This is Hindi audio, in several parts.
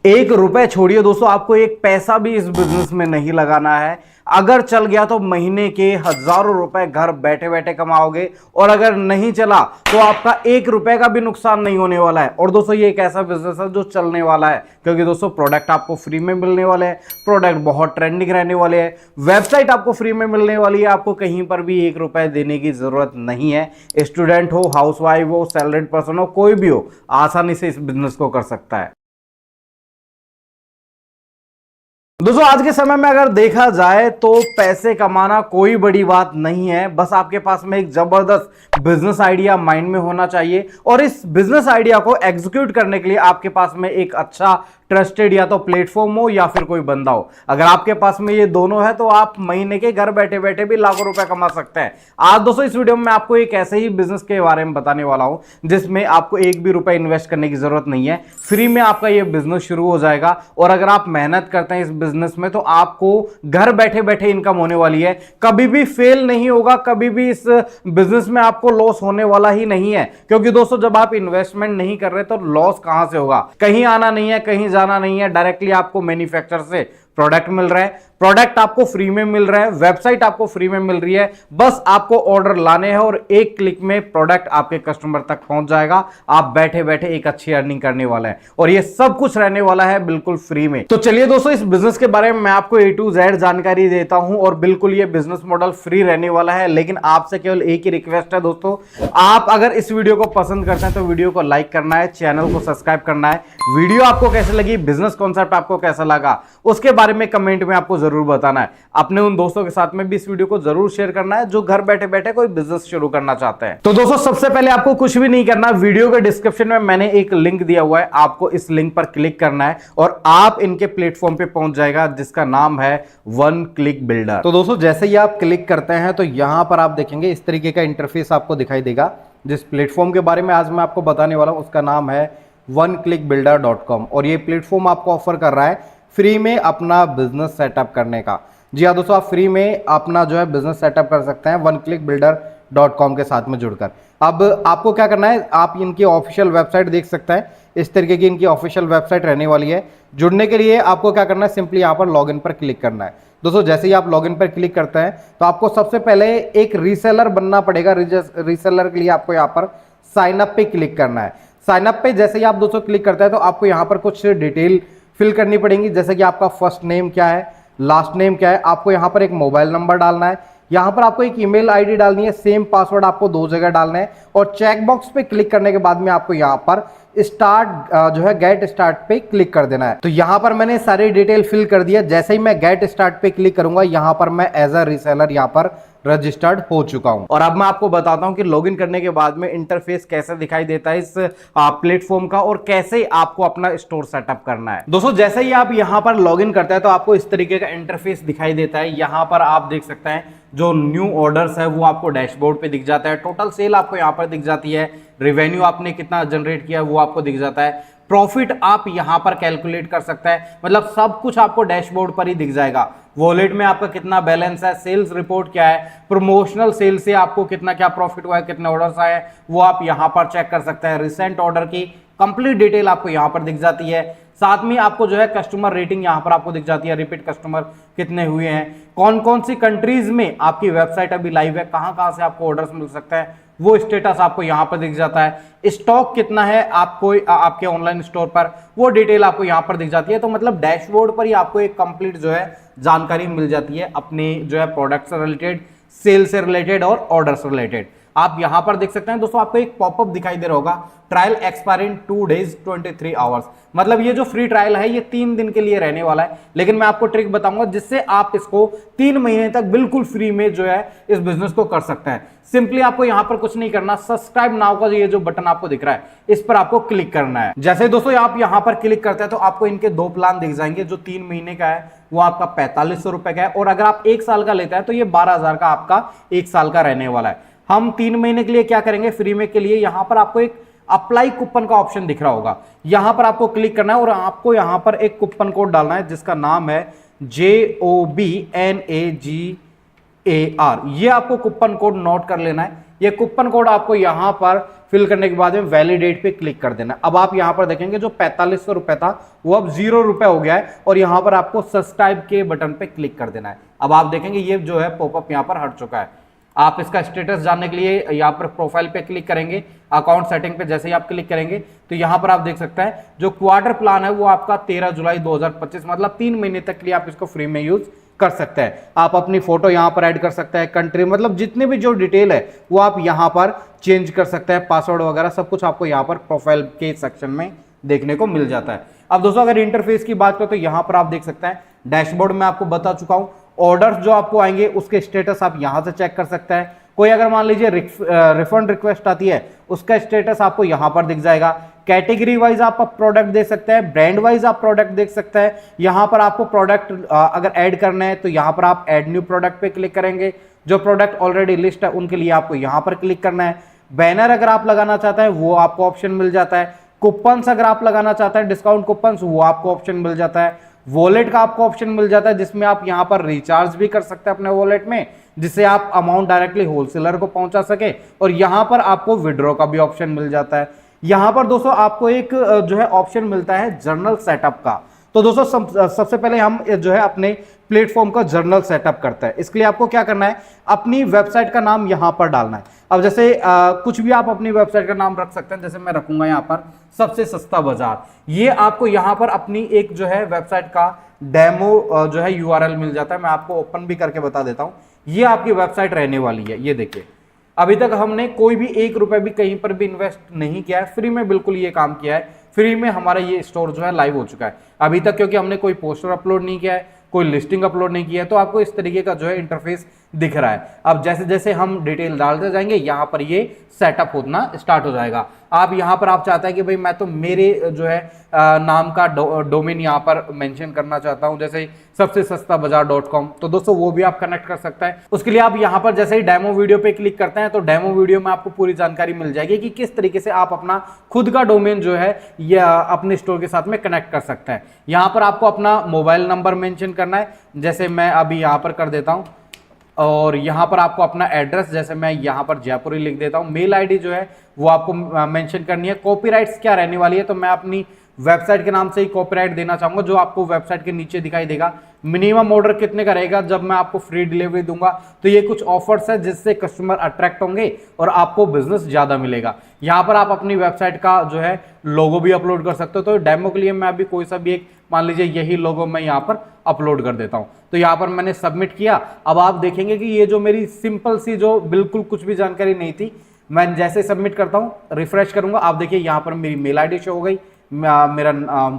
एक रुपए छोड़िए दोस्तों, आपको एक पैसा भी इस बिजनेस में नहीं लगाना है। अगर चल गया तो महीने के हजारों रुपए घर बैठे बैठे कमाओगे, और अगर नहीं चला तो आपका एक रुपए का भी नुकसान नहीं होने वाला है। और दोस्तों ये एक ऐसा बिजनेस है जो चलने वाला है, क्योंकि दोस्तों प्रोडक्ट आपको फ्री में मिलने वाले हैं, प्रोडक्ट बहुत ट्रेंडिंग रहने वाले हैं, वेबसाइट आपको फ्री में मिलने वाली है, आपको कहीं पर भी एक रुपए देने की जरूरत नहीं है। स्टूडेंट हो, हाउसवाइफ हो, सैलरीड पर्सन हो, कोई भी हो, आसानी से इस बिजनेस को कर सकता है। दोस्तों आज के समय में अगर देखा जाए तो पैसे कमाना कोई बड़ी बात नहीं है, बस आपके पास में एक जबरदस्त बिजनेस आइडिया माइंड में होना चाहिए, और इस बिजनेस आइडिया को एग्जीक्यूट करने के लिए आपके पास में एक अच्छा ट्रस्टेड या तो प्लेटफॉर्म हो या फिर कोई बंदा हो। अगर आपके पास में ये दोनों है तो आप महीने के घर बैठे बैठे भी लाखों रुपए कमा सकते हैं। आज दोस्तों इस वीडियो में मैं आपको एक ऐसे ही बिजनेस के बारे में बताने वाला हूं जिसमें आपको एक भी रुपए इन्वेस्ट करने की जरूरत नहीं है, फ्री में आपका ये बिजनेस शुरू हो जाएगा। और अगर आप मेहनत करते हैं इस बिजनेस में तो आपको घर बैठे बैठे इनकम होने वाली है, कभी भी फेल नहीं होगा, कभी भी इस बिजनेस में आपको लॉस होने वाला ही नहीं है। क्योंकि दोस्तों जब आप इन्वेस्टमेंट नहीं कर रहे तो लॉस कहां से होगा, कहीं आना नहीं है, कहीं जाना नहीं है, डायरेक्टली आपको मैन्युफैक्चरर से प्रोडक्ट मिल रहा है, प्रोडक्ट आपको फ्री में मिल रहा है, वेबसाइट आपको फ्री में मिल रही है, बस आपको ऑर्डर लाने हैं और एक क्लिक में प्रोडक्ट आपके कस्टमर तक पहुंच जाएगा। आप बैठे बैठे एक अच्छी अर्निंग करने वाले हैं, और ये सब कुछ रहने वाला है बिल्कुल फ्री में। तो चलिए दोस्तों इस बिजनेस के बारे में मैं आपको A to Z जानकारी देता हूं, और बिल्कुल ये बिजनेस मॉडल फ्री रहने वाला है। लेकिन आपसे केवल एक ही रिक्वेस्ट है दोस्तों, आप अगर इस वीडियो को पसंद करते हैं तो वीडियो को लाइक करना है, चैनल को सब्सक्राइब करना है। वीडियो आपको कैसे लगी, बिजनेस कॉन्सेप्ट आपको कैसा लगा, उसके बारे में कमेंट में आपको जरूर बताना है। अपने उन दोस्तों के साथ में भी इस वीडियो को जरूर शेयर करना है जो घर बैठे बैठे कोई बिजनेस शुरू करना चाहते हैं। तो दोस्तों सबसे पहले आपको कुछ भी नहीं करना, वीडियो के डिस्क्रिप्शन में मैंने एक लिंक दिया हुआ है, आपको इस लिंक पर क्लिक करना है और आप इनके प्लेटफॉर्म पे पहुंच जाएगा जिसका नाम है वन क्लिक बिल्डर। तो दोस्तों जैसे ही आप क्लिक करते हैं तो यहां पर आप देखेंगे इस तरीके का इंटरफेस आपको दिखाई देगा। जिस प्लेटफॉर्म के बारे में आज मैं आपको बताने वाला हूं उसका नाम है oneclickbuilder.com, और ये प्लेटफॉर्म आपको ऑफर कर रहा है फ्री में अपना बिजनेस सेटअप करने का। जी हाँ दोस्तों, आप फ्री में अपना जो है बिजनेस सेटअप कर सकते हैं oneclickbuilder.com के साथ में जुड़कर। अब आपको क्या करना है, आप इनकी ऑफिशियल वेबसाइट देख सकते हैं, इस तरीके की इनकी ऑफिशियल वेबसाइट रहने वाली है। जुड़ने के लिए आपको क्या करना है, सिंपली यहाँ पर लॉगिन पर क्लिक करना है। दोस्तों जैसे ही आप लॉगिन पर क्लिक करते हैं तो आपको सबसे पहले एक रीसेलर बनना पड़ेगा। रीसेलर के लिए आपको यहाँ पर साइन अप पे क्लिक करना है। साइन अप पे जैसे ही आप दोस्तों क्लिक करते हैं तो आपको यहाँ पर कुछ डिटेल फिल करनी पड़ेंगी, जैसे कि आपका फर्स्ट नेम क्या है, लास्ट नेम क्या है, आपको यहाँ पर एक मोबाइल नंबर डालना है, यहाँ पर आपको एक ईमेल आईडी डालनी है, सेम पासवर्ड आपको 2 जगह डालना है, और चेक बॉक्स पे क्लिक करने के बाद में आपको यहाँ पर स्टार्ट जो है गेट स्टार्ट पे क्लिक कर देना है। तो यहाँ पर मैंने सारी डिटेल फिल कर दिया। जैसे ही मैं गेट स्टार्ट पे क्लिक करूंगा यहाँ पर मैं एज अ रीसेलर यहाँ पर रजिस्टर्ड हो चुका हूं। और अब मैं आपको बताता हूं कि लॉगिन करने के बाद में इंटरफेस कैसे दिखाई देता है इस प्लेटफॉर्म का, और कैसे आपको अपना स्टोर सेटअप करना है। दोस्तों जैसे ही आप यहां पर लॉगिन करते हैं तो आपको इस तरीके का इंटरफेस दिखाई देता है। यहां पर आप देख सकते हैं जो न्यू ऑर्डर्स है वो आपको डैशबोर्ड पे दिख जाता है, टोटल सेल आपको यहां पर दिख जाती है, रेवेन्यू आपने कितना जनरेट किया वो आपको दिख जाता है, प्रॉफिट आप यहां पर कैलकुलेट कर सकते हैं, मतलब सब कुछ आपको डैशबोर्ड पर ही दिख जाएगा। वॉलेट में आपका कितना बैलेंस है, सेल्स रिपोर्ट क्या है, प्रमोशनल सेल से आपको कितना क्या प्रॉफिट हुआ है, कितने ऑर्डर्स आए वो आप यहां पर चेक कर सकते हैं। रिसेंट ऑर्डर की कंप्लीट डिटेल आपको यहां पर दिख जाती है। साथ में आपको जो है कस्टमर रेटिंग यहां पर आपको दिख जाती है, रिपीट कस्टमर कितने हुए हैं, कौन कौन सी कंट्रीज में आपकी वेबसाइट अभी लाइव है, कहां से आपको ऑर्डर्स मिल सकते हैं वो स्टेटस आपको यहां पर दिख जाता है। स्टॉक कितना है आपको आपके ऑनलाइन स्टोर पर वो डिटेल आपको यहां पर दिख जाती है। तो मतलब डैशबोर्ड पर ही आपको एक कंप्लीट जो है जानकारी मिल जाती है अपने जो है प्रोडक्ट से रिलेटेड, सेल से रिलेटेड और ऑर्डर से रिलेटेड। आप यहां पर देख सकते हैं दोस्तों, आपको एक पॉपअप दिखाई दे रहा होगा, ट्रायल एक्सपायर इन 2 days 23 hours। मतलब ये जो फ्री ट्रायल है ये 3 दिन के लिए रहने वाला है, लेकिन मैं आपको ट्रिक बताऊंगा जिससे आप इसको 3 महीने तक बिल्कुल फ्री में जो है इस बिजनेस को कर सकते हैं। सिंपली आपको यहां पर कुछ नहीं करना, सब्सक्राइब नाउ का ये जो बटन आपको दिख रहा है इस पर आपको क्लिक करना है। जैसे दोस्तों आप यहां पर क्लिक करते हैं तो आपको इनके 2 प्लान दिख जाएंगे। जो 3 महीने का है वो आपका 4500 रुपए का है, और अगर आप 1 साल का लेते हैं तो ये 12,000 का आपका 1 साल का रहने वाला है। हम 3 महीने के लिए क्या करेंगे, फ्री में के लिए यहां पर आपको एक अप्लाई कूपन का ऑप्शन दिख रहा होगा, यहां पर आपको क्लिक करना है और आपको यहां पर एक कूपन कोड डालना है जिसका नाम है JOBNAGAR। ये आपको कूपन कोड नोट कर लेना है। ये कूपन कोड आपको यहां पर फिल करने के बाद में वैलिडेट पे क्लिक कर देना। अब आप यहां पर देखेंगे जो 4500 रुपए था वो अब 0 रुपए हो गया है और यहां पर आपको सब्सक्राइब के बटन पे क्लिक कर देना है। अब आप देखेंगे ये जो है पॉपअप यहां पर हट चुका है। आप इसका स्टेटस जानने के लिए यहाँ पर प्रोफाइल पे क्लिक करेंगे, अकाउंट सेटिंग पे जैसे ही आप क्लिक करेंगे तो यहाँ पर आप देख सकते हैं जो क्वार्टर प्लान है वो आपका 13 जुलाई 2025 मतलब 3 महीने तक के लिए आप इसको फ्री में यूज कर सकते हैं। आप अपनी फोटो यहाँ पर ऐड कर सकते हैं, कंट्री मतलब जितने भी जो डिटेल है वो आप यहाँ पर चेंज कर सकते हैं, पासवर्ड वगैरह सब कुछ आपको यहाँ पर प्रोफाइल के सेक्शन में देखने को मिल जाता है। अब दोस्तों अगर इंटरफेस की बात करें तो यहाँ पर आप देख सकते हैं डैशबोर्ड में आपको बता चुका हूं, ऑर्डर्स जो आपको आएंगे उसके स्टेटस आप यहां से चेक कर सकते हैं। कोई अगर मान लीजिए रिफंड रिक्वेस्ट आती है उसका स्टेटस आपको यहां पर दिख जाएगा। कैटेगरी वाइज आप प्रोडक्ट देख सकते हैं, ब्रांड वाइज आप प्रोडक्ट देख सकते हैं। यहां पर आपको प्रोडक्ट अगर ऐड करना है तो यहां पर आप ऐड न्यू प्रोडक्ट पे क्लिक करेंगे। जो प्रोडक्ट ऑलरेडी लिस्ट है उनके लिए आपको यहां पर क्लिक करना है। बैनर अगर आप लगाना चाहते हैं वो आपको ऑप्शन मिल जाता है। कूपन्स अगर आप लगाना चाहते हैं डिस्काउंट कूपन्स वो आपको ऑप्शन मिल जाता है। वॉलेट का आपको ऑप्शन मिल जाता है जिसमें आप यहां पर रिचार्ज भी कर सकते हैं अपने वॉलेट में, जिससे आप अमाउंट डायरेक्टली होलसेलर को पहुंचा सके। और यहां पर आपको विड्रॉ का भी ऑप्शन मिल जाता है। यहां पर दोस्तों आपको एक जो है ऑप्शन मिलता है जर्नल सेटअप का। तो दोस्तों सबसे पहले हम जो है अपने प्लेटफॉर्म का जर्नल सेटअप करते हैं। इसके लिए आपको क्या करना है, अपनी वेबसाइट का नाम यहां पर डालना है। अब जैसे कुछ भी आप अपनी वेबसाइट का नाम रख सकते हैं, जैसे मैं रखूंगा यहां पर सबसे सस्ता बाजार। ये आपको यहां पर अपनी एक जो है वेबसाइट का डेमो जो है यूआरएल मिल जाता है। मैं आपको ओपन भी करके बता देता हूं। ये आपकी वेबसाइट रहने वाली है। ये देखिए अभी तक हमने कोई भी 1 रुपए भी कहीं पर भी इन्वेस्ट नहीं किया है, फ्री में बिल्कुल ये काम किया है। फ्री में हमारा ये स्टोर जो है लाइव हो चुका है अभी तक, क्योंकि हमने कोई पोस्टर अपलोड नहीं किया है, कोई लिस्टिंग अपलोड नहीं किया है। तो आपको इस तरीके का जो है इंटरफेस दिख रहा है। अब जैसे जैसे हम डिटेल डालते जाएंगे यहाँ पर ये सेटअप होना स्टार्ट हो जाएगा। आप यहाँ पर आप चाहते हैं कि भाई मैं तो मेरे जो है नाम का डोमेन यहाँ पर मेंशन करना चाहता हूँ, जैसे सबसे सस्ता बाजार.com, तो दोस्तों वो भी आप कनेक्ट कर सकते हैं। उसके लिए आप यहाँ पर जैसे ही डेमो वीडियो पे क्लिक करते हैं तो डेमो वीडियो में आपको पूरी जानकारी मिल जाएगी कि किस तरीके से आप अपना खुद का डोमेन जो है या अपने स्टोर के साथ में कनेक्ट कर सकते हैं। यहाँ पर आपको अपना मोबाइल नंबर मेंशन करना है, जैसे मैं अभी यहाँ पर कर देता हूँ। और यहाँ पर आपको अपना एड्रेस, जैसे मैं यहाँ पर जयपुरी लिख देता हूँ। मेल आईडी जो है वो आपको मेंशन करनी है। कॉपीराइट्स क्या रहने वाली है, तो मैं अपनी वेबसाइट के नाम से ही कॉपीराइट देना चाहूंगा जो आपको वेबसाइट के नीचे दिखाई देगा। मिनिमम ऑर्डर कितने का रहेगा, जब मैं आपको फ्री डिलीवरी दूंगा तो ये कुछ ऑफर्स है जिससे कस्टमर अट्रैक्ट होंगे और आपको बिजनेस ज्यादा मिलेगा। यहाँ पर आप अपनी वेबसाइट का जो है लोगो भी अपलोड कर सकते हो। तो डेमो के लिए मैं अभी कोई सा भी एक, मान लीजिए यही लोगो मैं यहाँ पर अपलोड कर देता हूँ। तो यहाँ पर मैंने सबमिट किया। अब आप देखेंगे कि ये जो मेरी सिंपल सी जो बिल्कुल कुछ भी जानकारी नहीं थी, मैं जैसे सबमिट करता हूँ रिफ्रेश करूंगा, आप देखिए यहाँ पर मेरी मेल आईडी शो हो गई, मेरा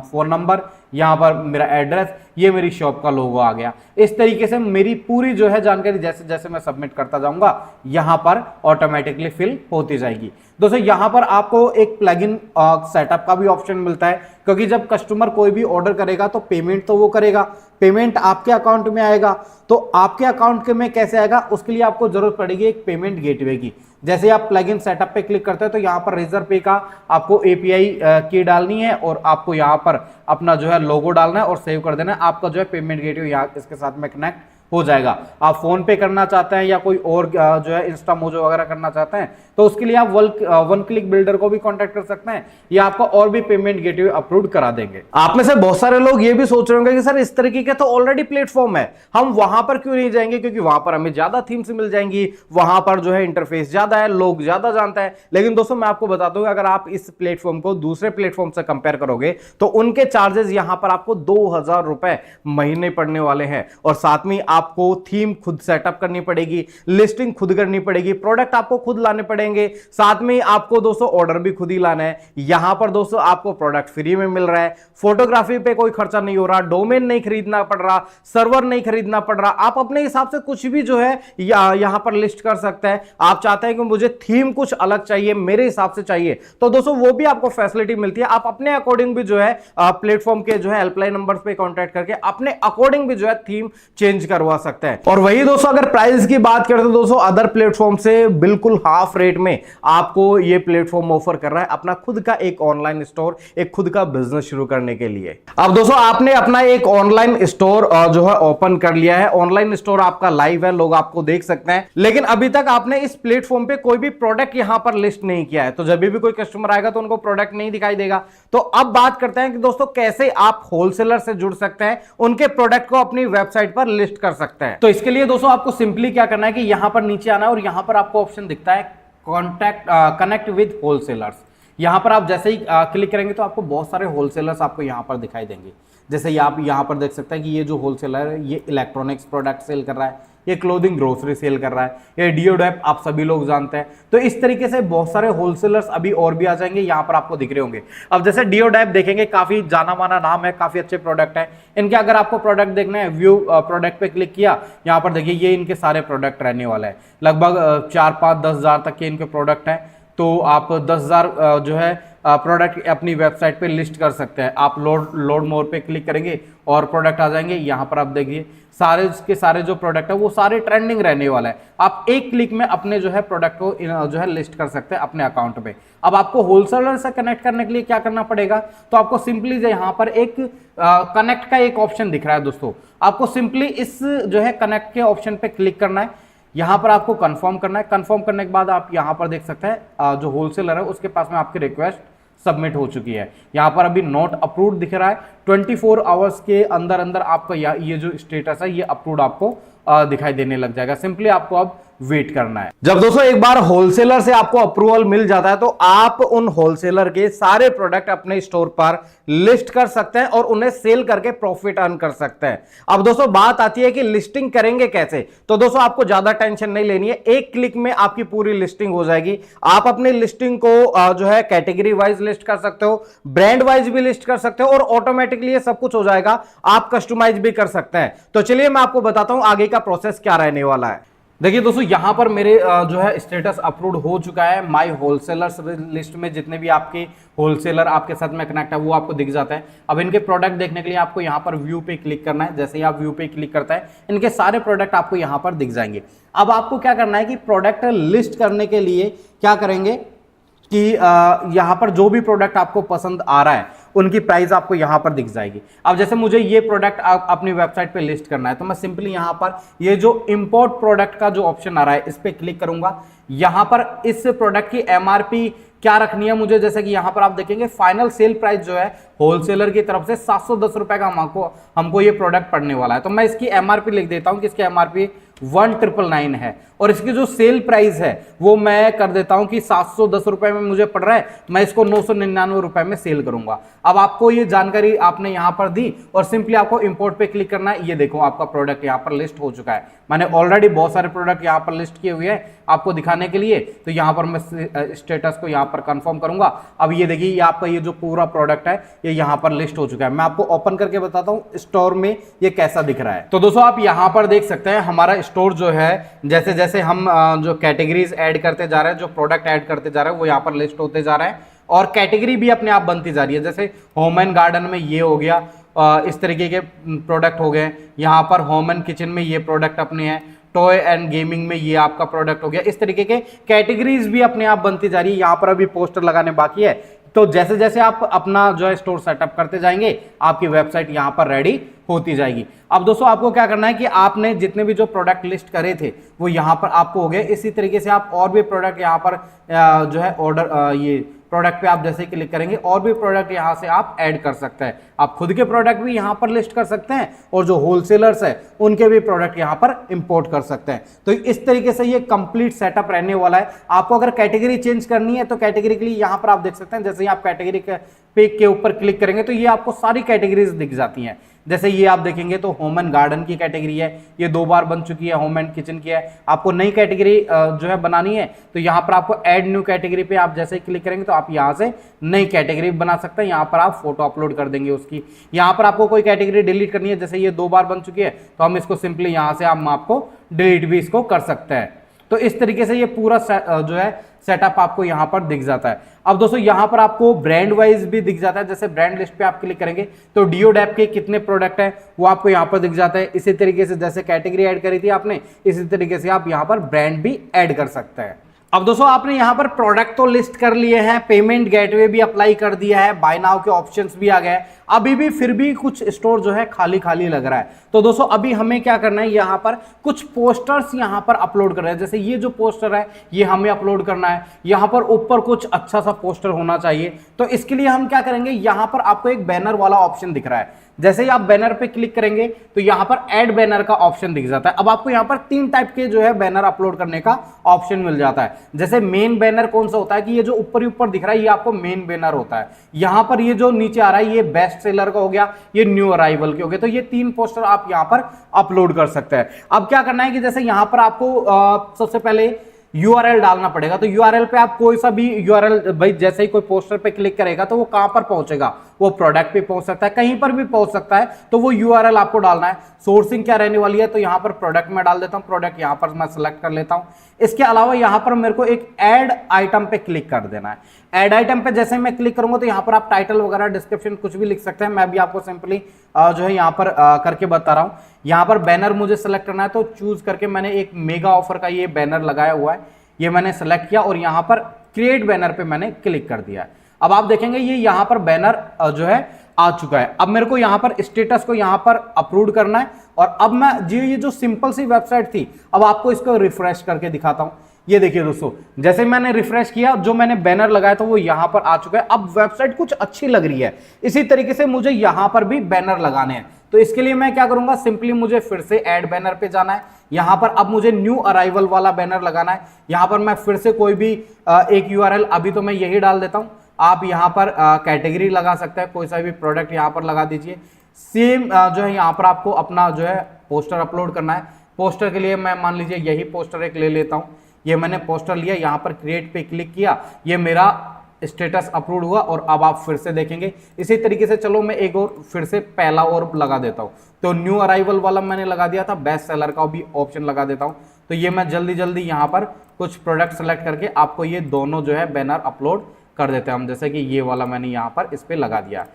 फोन नंबर, यहाँ पर मेरा एड्रेस, ये मेरी शॉप का लोगो आ गया। इस तरीके से मेरी पूरी जो है जानकारी जैसे जैसे मैं सबमिट करता जाऊंगा यहाँ पर ऑटोमेटिकली फिल होती जाएगी। दोस्तों यहाँ पर आपको एक प्लगइन सेटअप का भी ऑप्शन मिलता है, क्योंकि जब कस्टमर कोई भी ऑर्डर करेगा तो पेमेंट तो वो करेगा, पेमेंट आपके अकाउंट में आएगा। तो आपके अकाउंट में कैसे आएगा, उसके लिए आपको जरूरत पड़ेगी एक पेमेंट गेटवे की। जैसे आप प्लगइन सेटअप पे क्लिक करते हैं तो यहाँ पर रेजर पे का आपको एपीआई की डालनी है और आपको यहाँ पर अपना जो है लोगो डालना है और सेव कर देना है। आपका जो है पेमेंट गेटवे यहाँ इसके साथ में कनेक्ट हो जाएगा। आप फोन पे करना चाहते हैं या कोई और जो है इंस्टा मोजो वगैरह करना चाहते हैं तो उसके लिए आप वन क्लिक बिल्डर को भी कांटेक्ट कर सकते हैं, या आपको और भी पेमेंट गेटवे अप्रूव करा देंगे। आप में से बहुत सारे लोग ये भी सोच रहे होंगे कि सर इस तरीके का तो ऑलरेडी प्लेटफॉर्म है, हम वहां पर क्यों नहीं जाएंगे, क्योंकि वहां पर हमें ज्यादा थीम्स मिल जाएंगी, वहां पर जो है इंटरफेस ज्यादा है, लोग ज्यादा जानते हैं। लेकिन दोस्तों मैं आपको बता दूं, अगर आप इस प्लेटफॉर्म को दूसरे प्लेटफॉर्म से कंपेयर करोगे तो उनके चार्जेस यहां पर आपको 2000 रुपए महीने पड़ने वाले हैं, और साथ में आपको थीम खुद सेटअप करनी पड़ेगी, लिस्टिंग खुद करनी पड़ेगी, प्रोडक्ट आपको खुद लाने पड़ेंगे, साथ में आपको दोस्तों ऑर्डर भी खुद ही लाना है। यहां पर दोस्तों आपको प्रोडक्ट फ्री में मिल रहा है, फोटोग्राफी पे कोई खर्चा नहीं हो रहा, डोमेन नहीं खरीदना पड़ रहा, सर्वर नहीं खरीदना पड़ रहा, आप अपने हिसाब से कुछ भी जो है यहां पर लिस्ट कर सकते हैं। आप चाहते हैं कि मुझे थीम कुछ अलग चाहिए, मेरे हिसाब से चाहिए, तो दोस्तों वो भी आपको फैसिलिटी मिलती है। आप अपने अकॉर्डिंग भी जो है प्लेटफॉर्म के जो है हेल्पलाइन नंबर पे कॉन्टैक्ट करके अपने अकॉर्डिंग भी जो है थीम चेंज करवा करवा सकते हैं। और वही दोस्तों अगर प्राइस की बात करें तो दोस्तों अदर प्लेटफॉर्म से बिल्कुल हाफ रेट में आपको ये प्लेटफॉर्म ऑफर कर रहा है अपना खुद का एक ऑनलाइन स्टोर, एक खुद का बिजनेस शुरू करने के लिए। अब दोस्तों आपने अपना एक ऑनलाइन स्टोर जो है ओपन कर लिया है, ऑनलाइन स्टोर आपका लाइव है, लोग आपको देख सकते हैं, लेकिन अभी तक आपने इस प्लेटफॉर्म पे कोई भी प्रोडक्ट यहां पर लिस्ट नहीं किया है। तो जब भी कोई कस्टमर आएगा तो उनको प्रोडक्ट नहीं दिखाई देगा। तो अब बात करते हैं कि दोस्तों कैसे आप होलसेलर से जुड़ सकते हैं, उनके प्रोडक्ट को अपनी वेबसाइट पर लिस्ट कर सकते हैं। तो इसके लिए दोस्तों आपको सिंपली क्या करना है कि यहां पर नीचे आना है और यहां पर आपको ऑप्शन दिखता है कनेक्ट विद होलसेलर्स। यहां पर आप जैसे ही क्लिक करेंगे तो आपको बहुत सारे होलसेलर्स आपको यहां पर दिखाई देंगे। जैसे ये आप यहां पर देख सकते हैं कि ये जो होलसेलर है ये इलेक्ट्रॉनिक्स प्रोडक्ट सेल कर रहा है, ये क्लोथिंग ग्रोसरी सेल कर रहा है, ये डियोडैप आप सभी लोग जानते हैं। तो इस तरीके से बहुत सारे होलसेलर्स अभी और भी आ जाएंगे, यहां पर आपको दिख रहे होंगे। अब जैसे डियोडैप देखेंगे, काफी जाना माना नाम है, काफी अच्छे प्रोडक्ट है इनके। अगर आपको प्रोडक्ट देखना है, व्यू प्रोडक्ट पे क्लिक किया, यहां पर देखिए ये इनके सारे प्रोडक्ट रहने वाला है। लगभग 4-5-10 हजार तक के इनके प्रोडक्ट है। तो आप 10,000 जो है प्रोडक्ट अपनी वेबसाइट पे लिस्ट कर सकते हैं। आप लोड मोर पे क्लिक करेंगे और प्रोडक्ट आ जाएंगे। यहाँ पर आप देखिए सारे के सारे जो प्रोडक्ट है वो सारे ट्रेंडिंग रहने वाला है। आप एक क्लिक में अपने जो है प्रोडक्ट को जो है लिस्ट कर सकते हैं अपने अकाउंट पे। अब आपको होलसेलर से कनेक्ट करने के लिए क्या करना पड़ेगा, तो आपको सिंपली यहाँ पर एक कनेक्ट का एक ऑप्शन दिख रहा है दोस्तों। आपको सिंपली इस जो है कनेक्ट के ऑप्शन पे क्लिक करना है, यहां पर आपको कंफर्म करना है। कंफर्म करने के बाद आप यहां पर देख सकते हैं जो होलसेलर है उसके पास में आपकी रिक्वेस्ट सबमिट हो चुकी है। यहां पर अभी नॉट अप्रूव्ड दिख रहा है। 24 आवर्स के अंदर अंदर आपका ये जो स्टेटस है ये अप्रूव्ड आपको दिखाई देने लग जाएगा। सिंपली आपको अब वेट करना है। जब दोस्तों एक बार होलसेलर से आपको अप्रूवल मिल जाता है तो आप उन होलसेलर के सारे प्रोडक्ट अपने स्टोर पर लिस्ट कर सकते हैं और उन्हें सेल करके प्रॉफिट अर्न कर सकते हैं। अब दोस्तों बात आती है कि लिस्टिंग करेंगे कैसे। तो दोस्तों आपको ज्यादा टेंशन नहीं लेनी है, एक क्लिक में आपकी पूरी लिस्टिंग हो जाएगी। आप अपनी लिस्टिंग को जो है कैटेगरी वाइज लिस्ट कर सकते हो, ब्रांड वाइज भी लिस्ट कर सकते हो और ऑटोमेटिकली ये सब कुछ हो जाएगा। आप कस्टमाइज भी कर सकते हैं। तो चलिए मैं आपको बताता हूं आगे का प्रोसेस क्या रहने वाला है। देखिए दोस्तों यहां पर मेरे जो है स्टेटस अप्रूव्ड हो चुका है। माय होलसेलर्स लिस्ट में जितने भी आपके होलसेलर आपके साथ में कनेक्ट है वो आपको दिख जाता है। अब इनके प्रोडक्ट देखने के लिए आपको यहां पर व्यू पे क्लिक करना है। जैसे ही आप व्यू पे क्लिक करता है इनके सारे प्रोडक्ट आपको यहां पर दिख जाएंगे। अब आपको क्या करना है कि प्रोडक्ट लिस्ट करने के लिए क्या करेंगे कि यहां पर जो भी प्रोडक्ट आपको पसंद आ रहा है उनकी प्राइस आपको यहां पर दिख जाएगी। अब जैसे मुझे ये प्रोडक्ट अपनी वेबसाइट पे लिस्ट करना है तो मैं सिंपली यहां पर ये जो इंपोर्ट प्रोडक्ट का जो ऑप्शन आ रहा है इस पे क्लिक करूंगा। यहां पर इस प्रोडक्ट की एमआरपी क्या रखनी है मुझे, जैसे कि यहां पर आप देखेंगे फाइनल सेल प्राइस जो है होलसेलर की तरफ से 710 रुपए का हमको ये प्रोडक्ट पड़ने वाला है। तो मैं इसकी एमआरपी लिख देता हूं कि इसकी एमआरपी 1999 है और इसकी जो सेल प्राइस है वो मैं कर देता हूं कि 710 रुपए में मुझे पड़ रहा है, मैं इसको 999 रुपए में सेल करूंगा। अब आपको ये जानकारी आपने यहां पर दी और सिंपली आपको इंपोर्ट पे क्लिक करना है। ये देखो आपका प्रोडक्ट यहां पर लिस्ट हो चुका है। मैंने ऑलरेडी बहुत सारे प्रोडक्ट यहां पर लिस्ट किए हुए हैं आपको दिखाने के लिए। तो यहां पर मैं स्टेटस को यहां पर कंफर्म करूंगा। अब ये देखिए ये आपका ये जो पूरा प्रोडक्ट है ये यहां पर लिस्ट हो चुका है। मैं आपको ओपन करके बताता हूं स्टोर में ये कैसा दिख रहा है। तो दोस्तों आप यहां पर देख सकते हैं हमारा स्टोर जो है जैसे जैसे हम जो कैटेगरीज ऐड करते जा रहे हैं, जो प्रोडक्ट ऐड करते जा रहे हैं वो यहाँ पर लिस्ट होते जा रहे हैं और कैटेगरी भी अपने आप बनती जा रही है। जैसे होम एंड गार्डन में ये हो गया, इस तरीके के प्रोडक्ट हो गए। यहाँ पर होम एंड किचन में ये प्रोडक्ट अपने हैं, टॉय एंड गेमिंग में ये आपका प्रोडक्ट हो गया। इस तरीके के कैटेगरीज भी अपने आप बनती जा रही है। यहाँ पर अभी पोस्टर लगाने बाकी है। तो जैसे जैसे आप अपना जो है स्टोर सेटअप करते जाएंगे आपकी वेबसाइट यहाँ पर रेडी होती जाएगी। अब दोस्तों आपको क्या करना है कि आपने जितने भी जो प्रोडक्ट लिस्ट करे थे वो यहाँ पर आपको हो गए। इसी तरीके से आप और भी प्रोडक्ट यहाँ पर जो है ऑर्डर ये प्रोडक्ट पे आप जैसे क्लिक करेंगे और भी प्रोडक्ट यहाँ से आप ऐड कर सकते हैं। आप खुद के प्रोडक्ट भी यहाँ पर लिस्ट कर सकते हैं और जो होलसेलर्स है उनके भी प्रोडक्ट यहाँ पर इंपोर्ट कर सकते हैं। तो इस तरीके से ये कंप्लीट सेटअप रहने वाला है। आपको अगर कैटेगरी चेंज करनी है तो कैटेगरी के लिए यहाँ पर आप देख सकते हैं। जैसे ही आप कैटेगरी पे के ऊपर क्लिक करेंगे तो ये आपको सारी कैटेगरीज दिख जाती हैं। जैसे ये आप देखेंगे तो होम एंड गार्डन की कैटेगरी है, ये 2 बार बन चुकी है। होम एंड किचन की है। आपको नई कैटेगरी जो है बनानी है तो यहाँ पर आपको ऐड न्यू कैटेगरी पे आप जैसे ही क्लिक करेंगे तो आप यहाँ से नई कैटेगरी बना सकते हैं। यहाँ पर आप फोटो अपलोड कर देंगे उसकी। यहाँ पर आपको कोई कैटेगरी डिलीट करनी है, जैसे ये 2 बार बन चुकी है तो हम इसको सिंपली यहाँ से हम आपको डिलीट भी इसको कर सकते हैं। तो इस तरीके से ये पूरा जो है सेटअप आपको यहाँ पर दिख जाता है। अब दोस्तों यहाँ पर आपको ब्रांड वाइज भी दिख जाता है, जैसे ब्रांड लिस्ट पे आप क्लिक करेंगे तो डियोडैप के कितने प्रोडक्ट हैं वो आपको यहाँ पर दिख जाता है। इसी तरीके से जैसे कैटेगरी ऐड करी थी आपने, इसी तरीके से आप यहाँ पर ब्रांड भी ऐड कर सकते हैं। अब दोस्तों आपने यहाँ पर प्रोडक्ट तो लिस्ट कर लिए हैं, पेमेंट गेटवे भी अप्लाई कर दिया है, बाय नाउ के ऑप्शंस भी आ गए हैं, अभी भी फिर भी कुछ स्टोर जो है खाली खाली लग रहा है। तो दोस्तों अभी हमें क्या करना है, यहाँ पर कुछ पोस्टर्स यहाँ पर अपलोड करना है। जैसे ये जो पोस्टर है ये हमें अपलोड करना है, यहाँ पर ऊपर कुछ अच्छा सा पोस्टर होना चाहिए। तो इसके लिए हम क्या करेंगे, यहाँ पर आपको एक बैनर वाला ऑप्शन दिख रहा है, जैसे ही आप बैनर पे क्लिक करेंगे तो यहाँ पर ऐड बैनर का ऑप्शन दिख जाता है। अब आपको यहाँ पर 3 टाइप के जो है बैनर अपलोड करने का ऑप्शन मिल जाता है। जैसे मेन बैनर कौन सा होता है कि ये जो ऊपर ही ऊपर दिख रहा है ये आपको मेन बैनर होता है। यहाँ पर ये जो नीचे आ रहा है ये बेस्ट सेलर का हो गया, ये न्यू अराइवल के हो गए। तो ये 3 पोस्टर आप यहाँ पर अपलोड कर सकते हैं। अब क्या करना है कि जैसे यहाँ पर आपको सबसे पहले URL डालना पड़ेगा। तो URL पे आप कोई सा भी URL, भाई जैसे ही कोई पोस्टर पे क्लिक करेगा तो वो कहां पर पहुंचेगा, वो प्रोडक्ट पे पहुंच सकता है, कहीं पर भी पहुंच सकता है। तो वो URL आपको डालना है। सोर्सिंग क्या रहने वाली है, तो यहां पर प्रोडक्ट में डाल देता हूं, प्रोडक्ट यहां पर मैं सिलेक्ट कर लेता हूं। इसके अलावा यहां पर मेरे को एक ऐड आइटम पे क्लिक कर देना है। ऐड आइटम पे जैसे मैं क्लिक करूंगा तो यहां पर आप टाइटल वगैरह डिस्क्रिप्शन कुछ भी लिख सकते हैं। मैं भी आपको सिंपली जो है यहां पर करके बता रहा हूं। यहां पर बैनर मुझे सिलेक्ट करना है, तो चूज करके मैंने एक मेगा ऑफर का ये बैनर लगाया हुआ है, ये मैंने सेलेक्ट किया और यहां पर क्रिएट बैनर पे मैंने क्लिक कर दिया है। अब आप देखेंगे ये यहां पर बैनर जो है आ चुका है। अब मेरे को यहां पर स्टेटस को यहां पर अपलोड करना है और अब मैं ये जो सिंपल सी वेबसाइट थी, अब आपको इसको रिफ्रेश करके दिखाता हूं। ये देखिए दोस्तों, जैसे मैंने रिफ्रेश किया, जो मैंने बैनर लगाया था वो यहां पर आ चुका है। अब वेबसाइट कुछ अच्छी लग रही है। इसी तरीके से मुझे यहां पर भी बैनर लगाने हैं। तो इसके लिए मैं क्या करूंगा, सिंपली मुझे फिर से ऐड बैनर पे जाना है। यहां पर अब मुझे न्यू अराइवल वाला बैनर लगाना है। यहां पर मैं फिर से कोई भी एक URL, अभी तो मैं यही डाल देता हूं। आप यहां पर कैटेगरी लगा सकते हैं, कोई सा भी प्रोडक्ट यहां पर लगा दीजिए। सेम जो है यहां पर आपको अपना जो है पोस्टर अपलोड करना है। पोस्टर के लिए मैं मान लीजिए यही पोस्टर एक ले लेता हूं। ये मैंने पोस्टर लिया, यहां पर क्रिएट पे क्लिक किया, ये मेरा स्टेटस अपलोड हुआ और अब आप फिर से देखेंगे। इसी तरीके से चलो मैं एक और फिर से पहला और लगा देता हूं। तो न्यू अराइवल वाला मैंने लगा दिया था, बेस्ट सेलर का भी ऑप्शन लगा देता हूं। तो ये मैं जल्दी जल्दी यहां पर कुछ प्रोडक्ट सेलेक्ट करके आपको ये दोनों जो है बैनर अपलोड कर देते हैं हम। जैसे कि ये वाला मैंने यहां पर इस पे लगा दिया।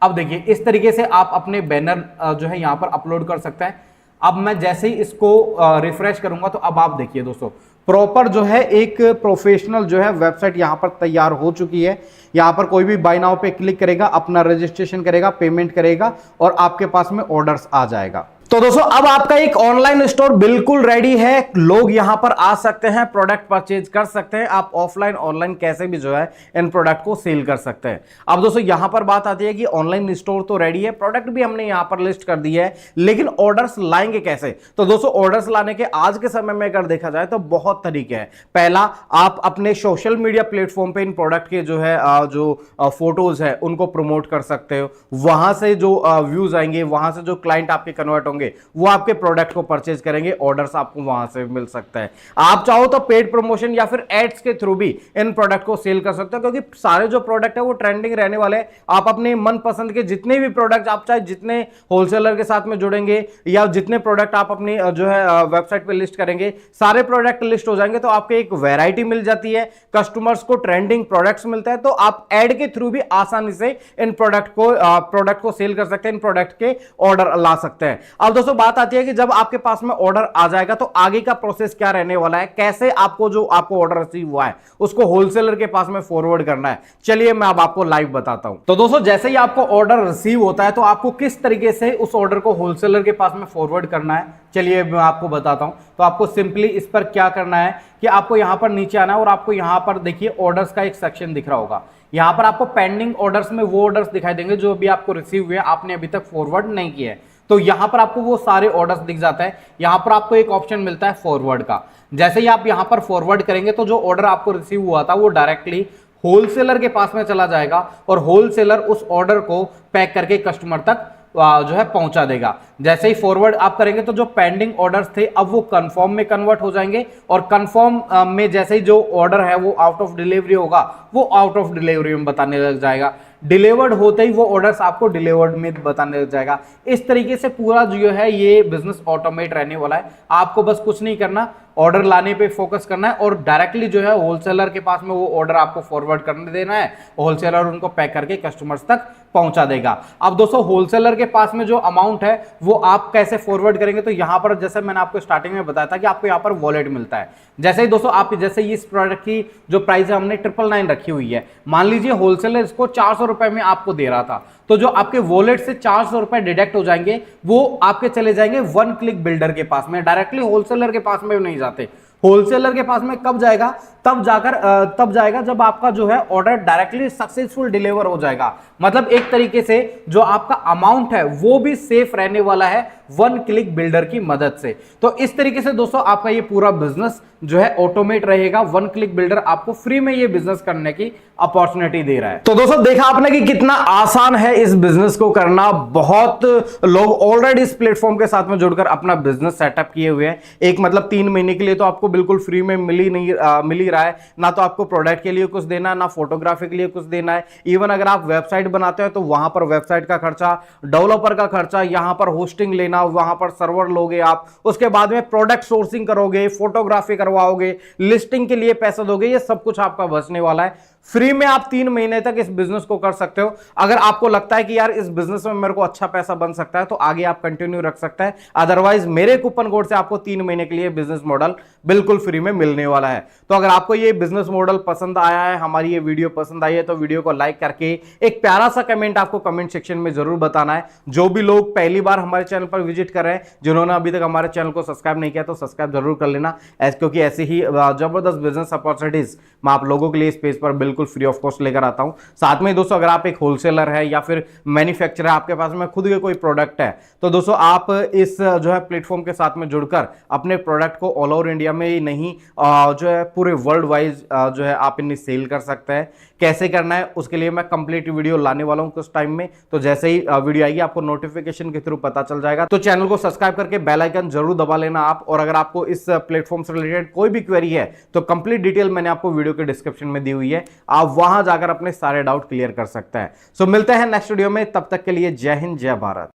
अब देखिए इस तरीके से आप अपने बैनर जो है यहां पर अपलोड कर सकते हैं। अब मैं जैसे ही इसको रिफ्रेश करूंगा तो अब आप देखिए दोस्तों, प्रॉपर जो है एक प्रोफेशनल जो है वेबसाइट यहां पर तैयार हो चुकी है। यहां पर कोई भी बाय नाउ पे क्लिक करेगा, अपना रजिस्ट्रेशन करेगा, पेमेंट करेगा और आपके पास में ऑर्डर्स आ जाएगा। तो दोस्तों अब आपका एक ऑनलाइन स्टोर बिल्कुल रेडी है। लोग यहां पर आ सकते हैं, प्रोडक्ट परचेज कर सकते हैं। आप ऑफलाइन ऑनलाइन कैसे भी जो है इन प्रोडक्ट को सेल कर सकते हैं। अब दोस्तों यहां पर बात आती है कि ऑनलाइन स्टोर तो रेडी है, प्रोडक्ट भी हमने यहां पर लिस्ट कर दिए है, लेकिन ऑर्डर्स लाएंगे कैसे। तो दोस्तों ऑर्डर्स लाने के आज के समय में अगर देखा जाए तो बहुत तरीके हैं। पहला, आप अपने सोशल मीडिया प्लेटफॉर्म पे इन प्रोडक्ट के जो है जो फोटोज है उनको प्रमोट कर सकते हो। वहां से जो व्यूज आएंगे, वहां से जो क्लाइंट आपके कन्वर्ट होंगे वो आपके प्रोडक्ट को परचेज करेंगे, ऑर्डर्स आपको वहां से मिल सकता है। आप चाहो तो पेड प्रमोशन या फिर एड्स के थ्रू भी इन प्रोडक्ट को सेल कर सकते हो, क्योंकि सारे जो प्रोडक्ट है वो ट्रेंडिंग रहने वाले हैं। आप अपने मनपसंद के जितने भी प्रोडक्ट, आप चाहे जितने होलसेलर के साथ में जुड़ेंगे या जितने प्रोडक्ट आप अपनी जो है वेबसाइट पे लिस्ट करेंगे, सारे प्रोडक्ट लिस्ट हो जाएंगे। तो आपको एक वैरायटी मिल जाती है, कस्टमर्स को ट्रेंडिंग प्रोडक्ट्स मिलता है। तो आप एड के थ्रू भी आसानी से इन प्रोडक्ट को सेल कर सकते हैं, इन प्रोडक्ट के ऑर्डर ला सकते हैं। अब दोस्तों बात आती है कि जब आपके पास में ऑर्डर आ जाएगा तो आगे का प्रोसेस क्या रहने वाला है, कैसे आपको जो आपको ऑर्डर रिसीव हुआ है उसको होलसेलर के पास में फॉरवर्ड करना है। चलिए मैं अब आपको लाइव बताता हूं। तो दोस्तों जैसे ही आपको ऑर्डर रिसीव होता है तो आपको किस तरीके से उस ऑर्डर को होलसेलर के पास में फॉरवर्ड करना है, चलिए मैं आपको बताता हूं। तो आपको सिंपली इस पर क्या करना है कि आपको यहां पर नीचे आना है और आपको यहां पर देखिए ऑर्डर्स का एक सेक्शन दिख रहा होगा। यहां पर आपको पेंडिंग ऑर्डर्स में वो ऑर्डर्स दिखाई देंगे जो अभी आपको रिसीव हुए, आपने अभी तक फॉरवर्ड नहीं किए। तो यहां पर आपको वो सारे ऑर्डर्स दिख जाता है। यहां पर आपको एक ऑप्शन मिलता है फॉरवर्ड का। जैसे ही आप यहां पर फॉरवर्ड करेंगे तो जो ऑर्डर आपको रिसीव हुआ था वो डायरेक्टली होलसेलर के पास में चला जाएगा और होलसेलर उस ऑर्डर को पैक करके कस्टमर तक जो है पहुंचा देगा। जैसे ही फॉरवर्ड आप करेंगे तो जो पेंडिंग ऑर्डर्स थे अब वो कंफर्म में कन्वर्ट हो जाएंगे और कंफर्म में जैसे ही जो ऑर्डर है वो आउट ऑफ डिलीवरी होगा, वो आउट ऑफ डिलीवरी में बताने लग जाएगा। डिलीवर्ड होते ही वो ऑर्डर्स आपको डिलीवर्ड में बताने लग जाएगा। इस तरीके से पूरा जो है ये बिजनेस ऑटोमेट रहने वाला है। आपको बस कुछ नहीं करना, ऑर्डर लाने पे फोकस करना है और डायरेक्टली जो है होलसेलर के पास में वो ऑर्डर आपको फॉरवर्ड करने देना है, होलसेलर उनको पैक करके कस्टमर्स तक पहुंचा देगा। अब दोस्तों होलसेलर के पास में जो अमाउंट है वो आप कैसे फॉरवर्ड करेंगे, तो यहां पर जैसे मैंने आपको स्टार्टिंग में बताया था कि आपको यहां पर वॉलेट मिलता है। जैसे ही दोस्तों आप जैसे इस प्रोडक्ट की जो प्राइस है हमने 999 रखी हुई है, मान लीजिए होलसेलर इसको 400 रुपए में आपको दे रहा था, तो जो आपके वॉलेट से 400 रुपए डिडक्ट हो जाएंगे वो आपके चले जाएंगे वन क्लिक बिल्डर के पास में, डायरेक्टली होलसेलर के पास में नहीं जाते। होलसेलर के पास में कब जाएगा, तब जाएगा जब आपका जो है ऑर्डर डायरेक्टली सक्सेसफुल डिलीवर हो जाएगा। मतलब एक तरीके से जो आपका अमाउंट है वो भी सेफ रहने वाला है वन क्लिक बिल्डर की मदद से। तो इस तरीके से दोस्तों आपका ये पूरा बिजनेस जो है ऑटोमेट रहेगा। वन क्लिक बिल्डर आपको फ्री में ये बिजनेस करने की अपॉर्चुनिटी दे रहा है। तो दोस्तों देखा आपने कि कितना आसान है इस बिजनेस को करना। बहुत लोग ऑलरेडी इस प्लेटफॉर्म के साथ में जुड़कर अपना बिजनेस सेटअप किए हुए हैं। एक मतलब 3 महीने के लिए तो आपको बिल्कुल फ्री में मिल ही रहा है। ना तो आपको प्रोडक्ट के लिए कुछ देना है, ना फोटोग्राफी के लिए कुछ देना है। इवन अगर आप वेबसाइट बनाते हो तो वहां पर वेबसाइट का खर्चा, डेवलपर का खर्चा, यहां पर होस्टिंग लेना, वहां पर सर्वर लोगे आप, उसके बाद में प्रोडक्ट सोर्सिंग करोगे, फोटोग्राफी करवाओगे, लिस्टिंग के लिए पैसा दोगे, ये सब कुछ आपका बचने वाला है। फ्री में आप 3 महीने तक इस बिजनेस को कर सकते हो। अगर आपको लगता है कि यार इस बिजनेस में मेरे को अच्छा पैसा बन सकता है तो आगे आप कंटिन्यू रख सकते हैं, अदरवाइज मेरे कूपन कोड से आपको 3 महीने के लिए बिजनेस मॉडल बिल्कुल फ्री में मिलने वाला है। तो अगर आपको ये बिजनेस मॉडल पसंद आया है, हमारी ये वीडियो पसंद आई है, तो वीडियो को लाइक करके एक प्यारा सा कमेंट आपको कमेंट सेक्शन में जरूर बताना है। जो भी लोग पहली बार हमारे चैनल पर विजिट कर रहे हैं, जिन्होंने अभी तक हमारे चैनल को सब्सक्राइब नहीं किया तो सब्सक्राइब जरूर कर लेना, क्योंकि ऐसी ही जबरदस्त बिजनेस अपॉर्चुनिटीज मैं आप लोगों के लिए इस पेज पर बिल्कुल फ्री ऑफ कॉस्ट लेकर आता हूं। साथ में दोस्तों अगर आप एक होलसेलर है या फिर मैन्युफैक्चरर, आपके पास में खुद के कोई प्रोडक्ट है, तो दोस्तों आप इस जो है प्लेटफॉर्म के साथ में जुड़कर अपने प्रोडक्ट को ऑल ओवर इंडिया में ही नहीं जो है पूरे वर्ल्ड वाइज जो है आप इन्हें सेल कर सकते हैं। कैसे करना है उसके लिए मैं कंप्लीट वीडियो लाने वाला हूं कुछ टाइम में, तो जैसे ही वीडियो आएगी आपको नोटिफिकेशन के थ्रू पता चल जाएगा। तो चैनल को सब्सक्राइब करके बेल आइकन जरूर दबा लेना आप। और अगर आपको इस प्लेटफॉर्म से रिलेटेड कोई भी क्वेरी है तो कंप्लीट डिटेल मैंने आपको वीडियो के डिस्क्रिप्शन में दी हुई है, आप वहां जाकर अपने सारे डाउट क्लियर कर सकते हैं। सो मिलते हैं नेक्स्ट वीडियो में, तब तक के लिए जय हिंद, जय भारत।